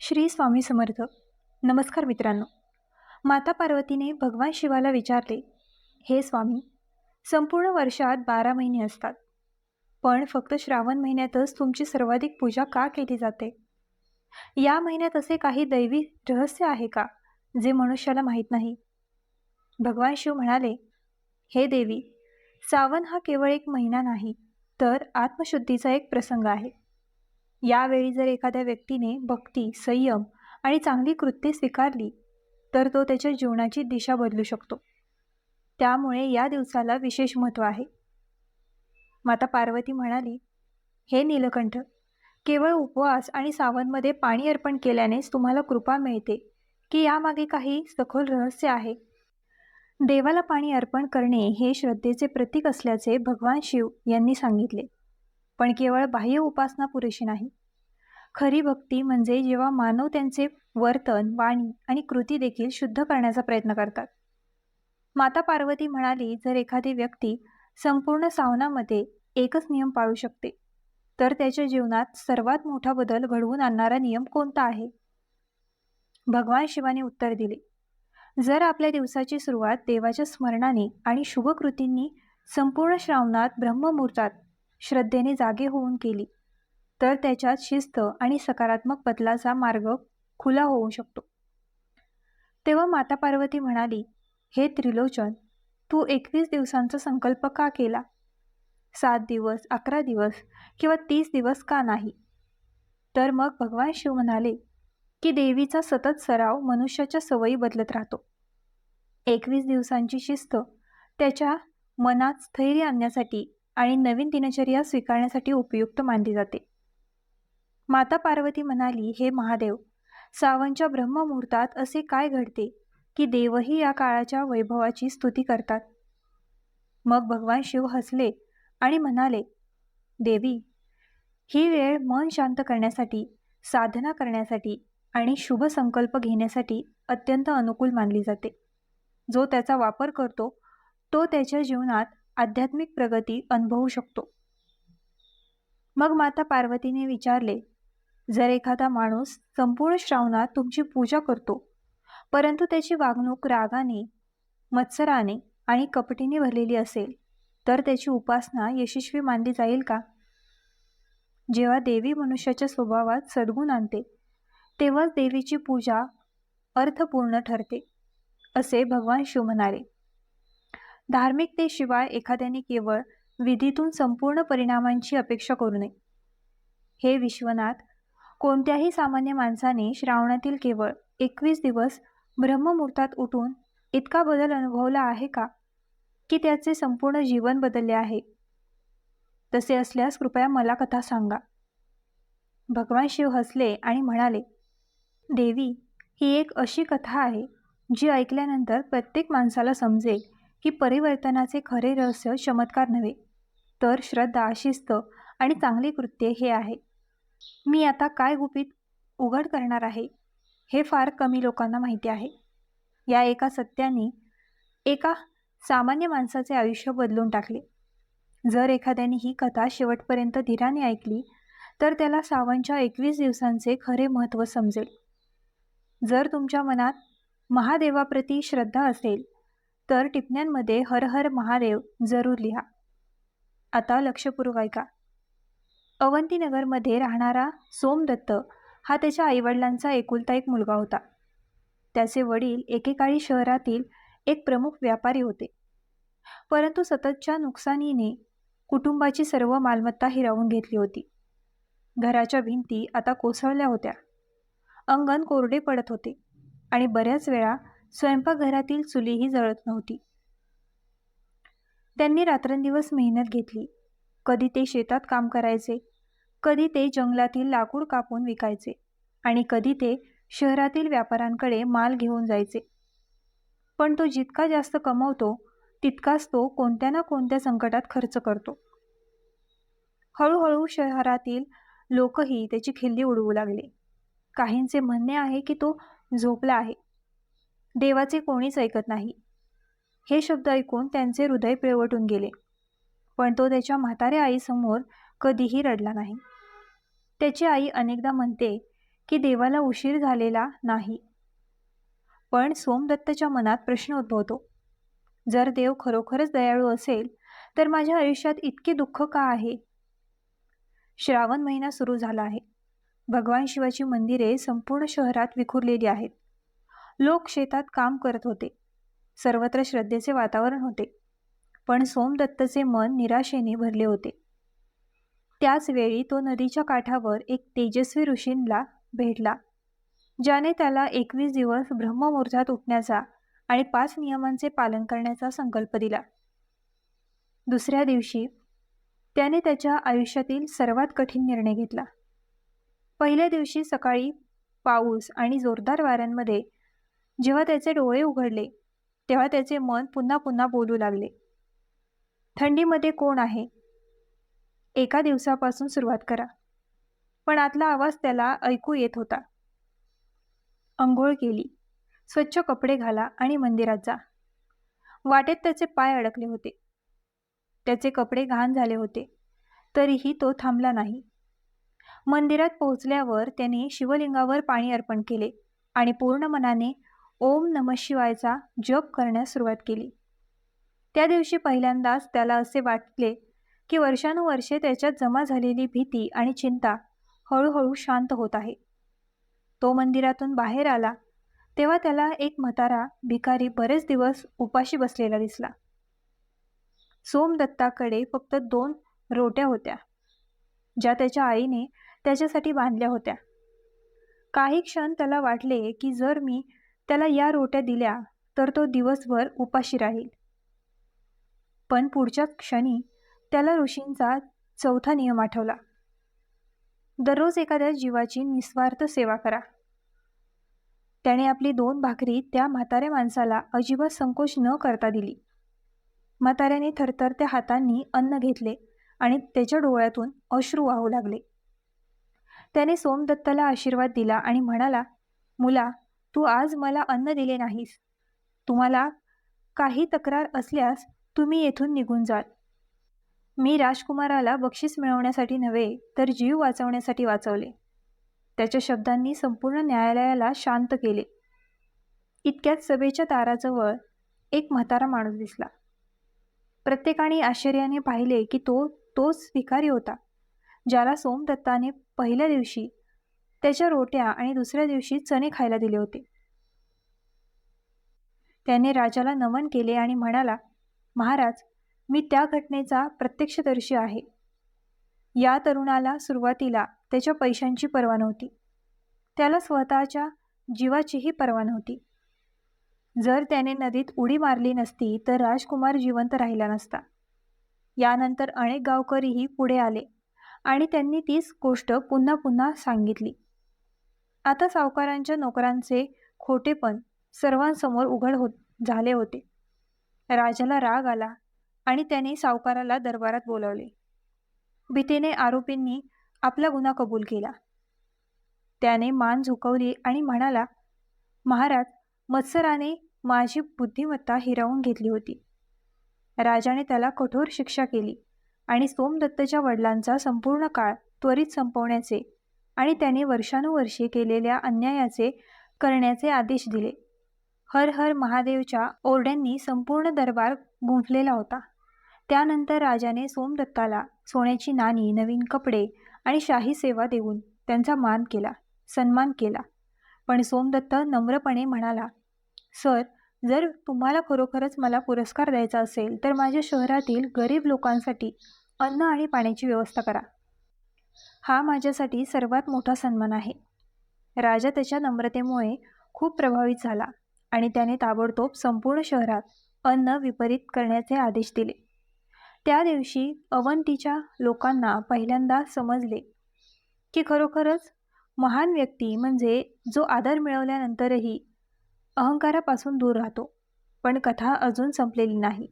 श्री स्वामी समर्थ. नमस्कार मित्रांनो. माता पार्वतीने भगवान शिवाला विचारले, हे स्वामी, संपूर्ण वर्षात 12 महिने असतात, पण फक्त श्रावण महिन्यातच तुमची सर्वाधिक पूजा का केली जाते? या महिन्यात असे काही दैवी रहस्य आहे का, जे मनुष्याला माहीत नाही? भगवान शिव म्हणाले, हे देवी, सावन हा केवळ एक महिना नाही, तर आत्मशुद्धीचा एक प्रसंग आहे. यावेळी जर एखाद्या व्यक्तीने भक्ती, संयम आणि चांगली कृत्ये स्वीकारली, तर तो त्याच्या जीवनाची दिशा बदलू शकतो. त्यामुळे या दिवसाला विशेष महत्त्व आहे. माता पार्वती म्हणाली, हे नीलकंठ, केवळ उपवास आणि सावनमध्ये पाणी अर्पण केल्यानेच तुम्हाला कृपा मिळते, की यामागे काही सखोल रहस्य आहे? देवाला पाणी अर्पण करणे हे श्रद्धेचे प्रतीक असल्याचे भगवान शिव यांनी सांगितले. पण केवळ बाह्य उपासना पुरेशी नाही. खरी भक्ती म्हणजे जेव्हा मानव त्यांचे वर्तन, वाणी आणि कृती देखील शुद्ध करण्याचा प्रयत्न करतात. माता पार्वती म्हणाली, जर एखादी व्यक्ती संपूर्ण सावनामध्ये एकच नियम पाळू शकते, तर त्याच्या जीवनात सर्वात मोठा बदल घडवून आणणारा नियम कोणता आहे? भगवान शिवाने उत्तर दिले, जर आपल्या दिवसाची सुरुवात देवाच्या स्मरणाने आणि शुभ कृतींनी संपूर्ण श्रावणात ब्रह्ममुहूर्तात श्रद्धेने जागे होऊन केली, तर त्याच्यात शिस्त आणि सकारात्मक बदलाचा मार्ग खुला होऊ शकतो. तेव्हा माता पार्वती म्हणाली, हे त्रिलोचन, तू 21 दिवसांचा संकल्प का केला? 7 दिवस, 11 दिवस किंवा 30 दिवस का नाही? तर मग भगवान शिव म्हणाले, की देवीचा सतत सराव मनुष्याच्या सवयी बदलत राहतो. 21 दिवसांची शिस्त त्याच्या मनात स्थैर्य आणण्यासाठी आणि नवीन दिनचर्या स्वीकारण्यासाठी उपयुक्त मानली जाते. माता पार्वती म्हणाली, हे महादेव, सावनच्या ब्रह्ममुहूर्तात असे काय घडते की देवही या काळाच्या वैभवाची स्तुती करतात? मग भगवान शिव हसले आणि म्हणाले, देवी, ही वेळ मन शांत करण्यासाठी, साधना करण्यासाठी आणि शुभ संकल्प घेण्यासाठी अत्यंत अनुकूल मानली जाते. जो त्याचा वापर करतो तो त्याच्या जीवनात आध्यात्मिक प्रगती अनुभवू शकतो. मग माता पार्वतीने विचारले, जर एखादा माणूस संपूर्ण श्रावणात तुमची पूजा करतो, परंतु त्याची वागणूक रागाने, मत्सराने आणि कपटीने भरलेली असेल, तर त्याची उपासना यशस्वी मानली जाईल का? जेव्हा देवी मनुष्याच्या स्वभावात सद्गुण आणते, तेव्हाच देवीची पूजा अर्थपूर्ण ठरते, असे भगवान शिव म्हणाले. धार्मिकतेशिवाय एखाद्याने केवळ विधीतून संपूर्ण परिणामांची अपेक्षा करू नये. हे विश्वनाथ, कोणत्याही सामान्य माणसाने श्रावणातील केवळ 21 दिवस ब्रह्ममुहूर्तात उठून इतका बदल अनुभवला आहे का, की त्याचे संपूर्ण जीवन बदलले आहे? तसे असल्यास कृपया मला कथा सांगा. भगवान शिव हसले आणि म्हणाले, देवी, ही एक अशी कथा आहे जी ऐकल्यानंतर प्रत्येक माणसाला समजेल की परिवर्तनाचे खरे रहस्य चमत्कार नव्हे, तर श्रद्धा, शिस्त आणि चांगली कृत्ये हे आहे. मी आता काय गुपित उघड करणार आहे, हे फार कमी लोकांना माहिती आहे. या एका सत्याने एका सामान्य माणसाचे आयुष्य बदलून टाकले. जर एखाद्याने ही कथा शेवटपर्यंत धीराने ऐकली, तर त्याला सावनच्या 21 दिवसांचे खरे महत्त्व समजेल. जर तुमच्या मनात महादेवाप्रती श्रद्धा असेल, तर टिप्ण्यांमध्ये हर हर महादेव जरूर लिहा. आता लक्षपूर्वक ऐका. अवंतीनगरमध्ये राहणारा सोमदत्त हा त्याच्या आईवडिलांचा एकुलता एक मुलगा होता. त्याचे वडील एकेकाळी शहरातील एक प्रमुख व्यापारी होते, परंतु सततच्या नुकसानीने कुटुंबाची सर्व मालमत्ता हिरावून घेतली होती. घराच्या भिंती आता कोसळल्या होत्या, अंगण कोरडे पडत होते आणि बऱ्याच वेळा स्वयंपाकघरातील चुलीही जळत नव्हती. त्यांनी रात्रंदिवस मेहनत घेतली. कधी ते शेतात काम करायचे, कधी ते जंगलातील लाकूड कापून विकायचे आणि कधी ते शहरातील व्यापाऱ्यांकडे माल घेऊन जायचे. पण तो जितका जास्त कमवतो, तितकाच तो कोणत्या ना कोणत्या संकटात खर्च करतो. हळूहळू शहरातील लोकही त्याची खिल्ली उडवू लागले. काहींचे म्हणणे आहे की तो झोपला आहे, देवाचे कोणीच ऐकत नाही. हे शब्द ऐकून त्यांचे हृदय पिळवटून गेले. पण तो त्याच्या म्हाताऱ्या आईसमोर कधीही रडला नाही. त्याची आई अनेकदा म्हणते की देवाला उशीर झालेला नाही. पण सोमदत्तच्या मनात प्रश्न उद्भवतो, जर देव खरोखरच दयाळू असेल तर माझ्या आयुष्यात इतके दुःख का आहे? श्रावण महिना सुरू झाला आहे. भगवान शिवाची मंदिरे संपूर्ण शहरात विखुरलेली आहेत. लोक शेतात काम करत होते. सर्वत्र श्रद्धेचे वातावरण होते. पण सोमदत्तचे मन निराशेने भरले होते. त्याच वेळी तो नदीच्या काठावर एक तेजस्वी ऋषींना भेटला, ज्याने त्याला 21 दिवस ब्रह्ममुहूर्तात उठण्याचा आणि 5 नियमांचे पालन करण्याचा संकल्प दिला. दुसऱ्या दिवशी त्याने त्याच्या आयुष्यातील सर्वात कठीण निर्णय घेतला. पहिल्या दिवशी सकाळी पाऊस आणि जोरदार वाऱ्यांमध्ये जेव्हा त्याचे डोळे उघडले, तेव्हा त्याचे मन पुन्हा पुन्हा बोलू लागले, थंडीमध्ये कोण आहे? एका दिवसापासून सुरुवात करा. पण आतला आवाज त्याला ऐकू येत होता, अंघोळ केली, स्वच्छ कपडे घाला आणि मंदिरात जा. वाटेत त्याचे पाय अडकले होते. त्याचे कपडे घाण झाले होते, तरीही तो थांबला नाही. मंदिरात पोहोचल्यावर त्याने शिवलिंगावर पाणी अर्पण केले आणि पूर्ण मनाने ओम नमः शिवायचा जप करण्यास सुरुवात केली. त्या दिवशी पहिल्यांदाच त्याला असे वाटले की वर्षानुवर्षे त्याच्यात जमा झालेली भीती आणि चिंता हळूहळू शांत होत आहे. तो मंदिरातून बाहेर आला तेव्हा त्याला एक म्हातारा भिकारी बरेच दिवस उपाशी बसलेला दिसला. सोमदत्ताकडे फक्त 2 रोट्या होत्या, ज्या त्याच्या आईने त्याच्यासाठी बांधल्या होत्या. काही क्षण त्याला वाटले की जर मी त्याला या रोट्या दिल्या तर तो दिवसभर उपाशी राहील. पण पुढच्या क्षणी त्याला ऋषींचा 4था नियम आठवला, दररोज एखाद्या जीवाची निस्वार्थ सेवा करा. त्याने आपली 2 भाकरी त्या म्हाताऱ्या माणसाला अजिबात संकोच न करता दिली. म्हाताऱ्याने थरथरत्या हातांनी अन्न घेतले आणि त्याच्या डोळ्यातून अश्रू वाहू लागले. त्याने सोमदत्ताला आशीर्वाद दिला आणि म्हणाला, मुला, तू आज मला अन्न दिले नाहीस. तुम्हाला काही तक्रार असल्यास तुम्ही येथून निघून जाल. मी राजकुमाराला बक्षीस मिळवण्यासाठी नव्हे तर जीव वाचवण्यासाठी वाचवले. त्याच्या शब्दांनी संपूर्ण न्यायालयाला शांत केले. इतक्यात सभेच्या दाराजवळ एक म्हातारा माणूस दिसला. प्रत्येकाने आश्चर्याने पाहिले की तोच भिकारी होता, ज्याला सोमदत्ताने पहिल्या दिवशी त्याच्या रोट्या आणि दुसऱ्या दिवशी चणे खायला दिले होते. त्याने राजाला नमन केले आणि म्हणाला, महाराज, मी त्या घटनेचा प्रत्यक्षदर्शी आहे. या तरुणाला सुरुवातीला त्याच्या पैशांची पर्वा नव्हती. त्याला स्वतःच्या जीवाचीही पर्वा नव्हती. जर त्याने नदीत उडी मारली नसती तर राजकुमार जिवंत राहिला नसता. यानंतर अनेक गावकरीही पुढे आले आणि त्यांनी तीच गोष्ट पुन्हा पुन्हा सांगितली. आता सावकारांच्या नोकरांचे खोटेपण सर्वांसमोर उघड झाले होते. राजाला राग आला आणि त्याने सावकाराला दरबारात बोलावले. भीतीने आरोपींनी आपला गुन्हा कबूल केला. त्याने मान झुकवली आणि म्हणाला, महाराज, मत्सराने माझी बुद्धिमत्ता हिरावून घेतली होती. राजाने त्याला कठोर शिक्षा केली आणि सोमदत्तच्या वडिलांचा संपूर्ण काळ त्वरित संपवण्याचे आणि त्याने वर्षानुवर्षे केलेल्या अन्यायाचे करण्याचे आदेश दिले. हर हर महादेवच्या ओरड्यांनी संपूर्ण दरबार गुंफलेला होता. त्यानंतर राजाने सोमदत्ताला सोन्याची नाणी, नवीन कपडे आणि शाही सेवा देऊन त्यांचा सन्मान केला. पण सोमदत्त नम्रपणे म्हणाला, सर, जर तुम्हाला खरोखरच मला पुरस्कार द्यायचा असेल तर माझ्या शहरातील गरीब लोकांसाठी अन्न आणि पाण्याची व्यवस्था करा. हा माझ्यासाठी सर्वात मोठा सन्मान आहे. राजा त्याच्या नम्रतेमुळे खूप प्रभावित झाला आणि त्याने ताबडतोब संपूर्ण शहरात अन्न वितरित करण्याचे आदेश दिले. त्या दिवशी अवंतीच्या लोकांना पहिल्यांदा समजले की खरोखरच महान व्यक्ती म्हणजे जो आदर मिळवल्यानंतरही अहंकारापासून दूर राहतो. पण कथा अजून संपलेली नाही.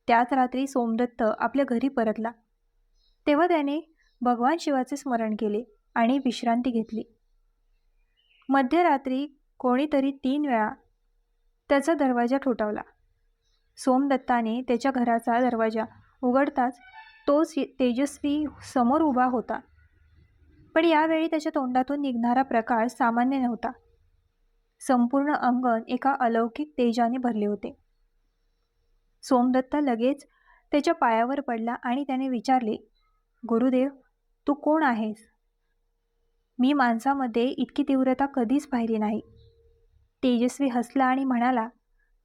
त्याच रात्री सोमदत्त आपल्या घरी परतला. तेव्हा त्याने भगवान शिवाचे स्मरण केले आणि विश्रांती घेतली. मध्यरात्री कोणीतरी 3 वेळा त्याचा दरवाजा ठोठावला. सोमदत्ताने त्याच्या घराचा दरवाजा उघडताच तोच तेजस्वी समोर उभा होता. पण यावेळी त्याच्या तोंडातून निघणारा प्रकाश सामान्य नव्हता. संपूर्ण अंगण एका अलौकिक तेजाने भरले होते. सोमदत्त लगेच त्याच्या पायावर पडला आणि त्याने विचारले, गुरुदेव, तू कोण आहेस? मी माणसामध्ये इतकी तीव्रता कधीच पाहिली नाही. तेजस्वी हसला आणि म्हणाला,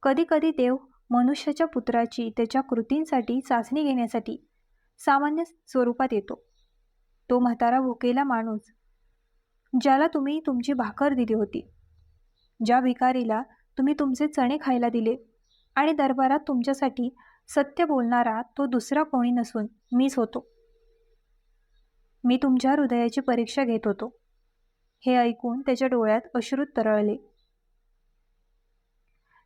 कधी कधी देव मनुष्याच्या पुत्राची त्याच्या कृतींसाठी चाचणी घेण्यासाठी सामान्य स्वरूपात येतो. तो म्हातारा भुकेला माणूस, ज्याला तुम्ही तुमची भाकर दिली होती, ज्या भिकारीला तुम्ही तुमचे चणे खायला दिले, आणि दरबारात तुमच्यासाठी सत्य बोलणारा तो दुसरा कोणी नसून मीच होतो. मी तुमच्या हृदयाची परीक्षा घेत होतो. हे ऐकून त्याच्या डोळ्यात अश्रू तरळले.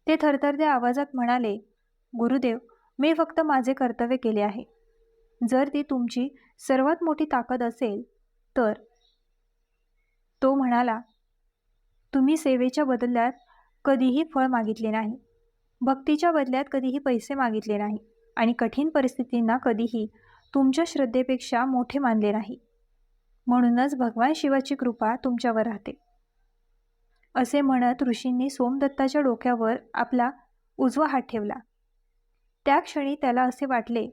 ते थरथरत्या आवाजात म्हणाले, गुरुदेव, मी फक्त माझे कर्तव्य केले आहे. जर ती तुमची सर्वात मोठी ताकद असेल तर. तो म्हणाला, तुम्ही सेवेच्या बदल्यात कधीही फळ मागितले नाही, भक्तीच्या बदल्यात कधीही पैसे मागितले नाही, आणि कठीण परिस्थितींना कधीही तुमच्या श्रद्धेपेक्षा मोठे मानले नाही. म्हणूनच भगवान शिवाची कृपा तुमच्यावर राहते. असे म्हणत ऋषींनी सोमदत्ताच्या डोक्यावर आपला उजवा हात ठेवला. त्या क्षणी त्याला असे वाटले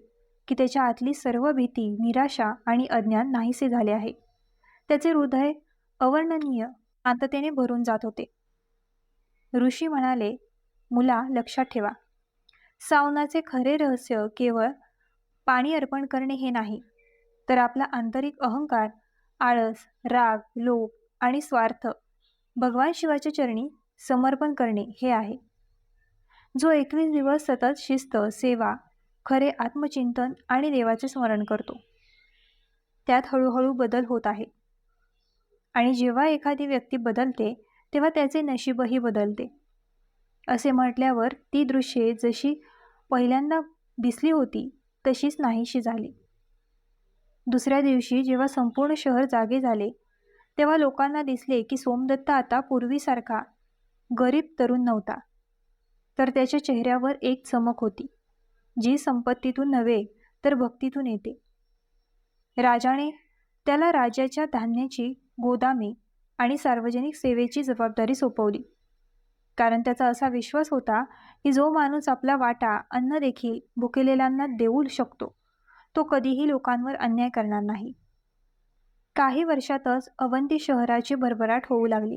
की त्याच्या आतली सर्व भीती, निराशा आणि अज्ञान नाहीसे झाले आहे. त्याचे हृदय अवर्णनीय शांततेने भरून जात होते. ऋषी म्हणाले, मुला, लक्षात ठेवा, सावनाचे खरे रहस्य केवळ पाणी अर्पण करणे हे नाही, तर आपला आंतरिक अहंकार, आळस, राग, लोभ आणि स्वार्थ भगवान शिवाच्या चरणी समर्पण करणे हे आहे. जो 21 दिवस सतत शिस्त, सेवा, खरे आत्मचिंतन आणि देवाचे स्मरण करतो, त्यात हळूहळू बदल होत आहे. आणि जेव्हा एखादी व्यक्ती बदलते तेव्हा त्याचे नशीबही बदलते. असे म्हटल्यावर ती दृश्ये जशी पहिल्यांदा दिसली होती तशीच नाहीशी झाली. दुसऱ्या दिवशी जेव्हा संपूर्ण शहर जागे झाले तेव्हा लोकांना दिसले की सोमदत्त आता पूर्वीसारखा गरीब तरुण नव्हता, तर त्याच्या चेहऱ्यावर एक चमक होती, जी संपत्तीतून नव्हे तर भक्तीतून येते. राजाने त्याला राज्याच्या धान्याची गोदामे आणि सार्वजनिक सेवेची जबाबदारी सोपवली, कारण त्याचा असा विश्वास होता की जो माणूस आपला वाटा अन्न देखील भुकेलेल्यांना देऊ शकतो, तो कधीही लोकांवर अन्याय करणार नाही. काही वर्षातच अवंती शहराची भरभराट होऊ लागली.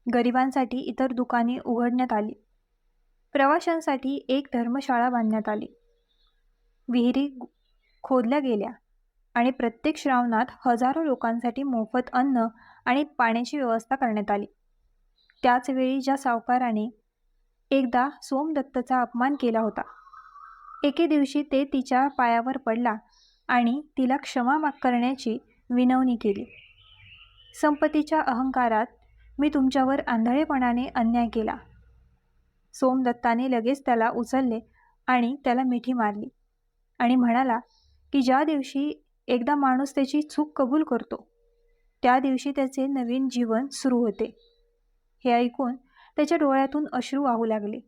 गरिबांसाठी इतर दुकाने उघडण्यात आली. प्रवाशांसाठी एक धर्मशाळा बांधण्यात आली. विहिरी खोदल्या गेल्या आणि प्रत्येक श्रावणात हजारो लोकांसाठी मोफत अन्न आणि पाण्याची व्यवस्था करण्यात आली. त्याच वेळी ज्या सावकाराने एकदा सोमदत्तचा अपमान केला होता, एके दिवशी ते तिच्या पायावर पडला आणि तिला क्षमा करण्याची विनवणी केली. संपत्तीच्या अहंकारात मी तुमच्यावर आंधळेपणाने अन्याय केला. सोमदत्ताने लगेच त्याला उचलले आणि त्याला मिठी मारली आणि म्हणाला की ज्या दिवशी एकदा माणूस त्याची चूक कबूल करतो, त्या दिवशी त्याचे नवीन जीवन सुरू होते. हे ऐकून त्याच्या डोळ्यातून अश्रू वाहू लागले.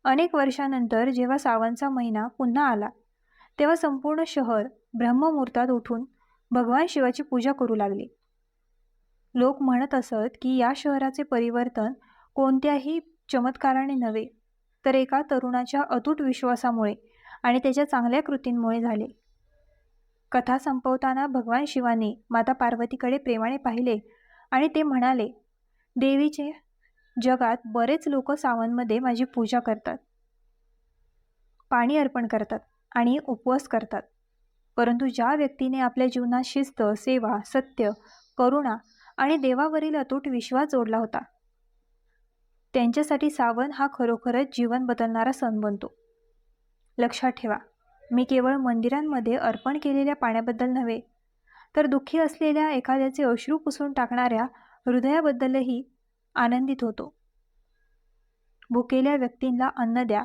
अनेक वर्षानंतर जेव्हा सावनचा महिना पुन्हा आला तेव्हा संपूर्ण शहर ब्रह्ममुहूर्तात उठून भगवान शिवाची पूजा करू लागले. लोक म्हणत असत की या शहराचे परिवर्तन कोणत्याही चमत्काराने नव्हे, तर एका तरुणाच्या अतूट विश्वासामुळे आणि त्याच्या चांगल्या कृतींमुळे झाले. कथा संपवताना भगवान शिवाने माता पार्वतीकडे प्रेमाने पाहिले आणि ते म्हणाले, देवीचे जगात बरेच लोक सावनमध्ये माझी पूजा करतात, पाणी अर्पण करतात आणि उपवास करतात, परंतु ज्या व्यक्तीने आपल्या जीवनात शिस्त, सेवा, सत्य, करुणा आणि देवावरील अतूट विश्वास जोडला होता, त्यांच्यासाठी सावन हा खरोखरच जीवन बदलणारा सण बनतो. लक्षात ठेवा, मी केवळ मंदिरांमध्ये अर्पण केलेल्या पाण्याबद्दल नव्हे, तर दुःखी असलेल्या एखाद्याचे अश्रू पुसून टाकणाऱ्या हृदयाबद्दलही आनंदित होतो. भुकेल्या व्यक्तींना अन्न द्या,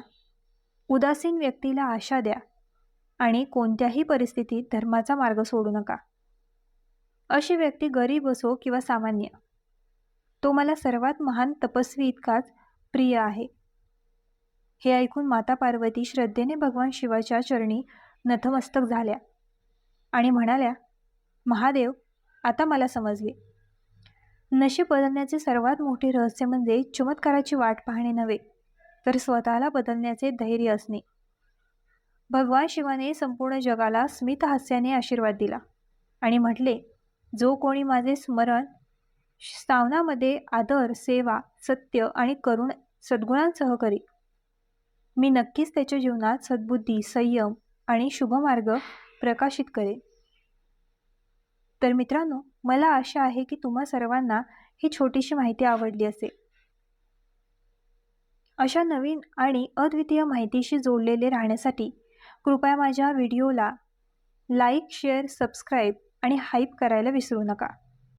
उदासीन व्यक्तीला आशा द्या, आणि कोणत्याही परिस्थितीत धर्माचा मार्ग सोडू नका. अशी व्यक्ती गरीब असो किंवा सामान्य, तो मला सर्वात महान तपस्वी इतकाच प्रिय आहे. हे ऐकून माता पार्वती श्रद्धेने भगवान शिवाच्या चरणी नतमस्तक झाल्या आणि म्हणाल्या, महादेव, आता मला समजले. नशीब बदलण्याचे सर्वात मोठे रहस्य म्हणजे चमत्काराची वाट पाहणे नव्हे, तर स्वतःला बदलण्याचे धैर्य असणे. भगवान शिवाने संपूर्ण जगाला स्मितहास्याने आशीर्वाद दिला आणि म्हटले, जो कोणी माझे स्मरण श्रावणामध्ये आदर, सेवा, सत्य आणि सद्गुणांसह करी, मी नक्कीच त्याच्या जीवनात सद्बुद्धी, संयम आणि शुभमार्ग प्रकाशित करेन. तर मित्रांनो, मला आशा आहे की तुम्हा सर्वांना ही छोटीशी माहिती आवडली असेल. अशा नवीन आणि अद्वितीय माहितीशी जोडलेले राहण्यासाठी कृपया माझ्या व्हिडिओला लाईक, शेअर, सबस्क्राईब आणि हाईप करायला विसरू नका.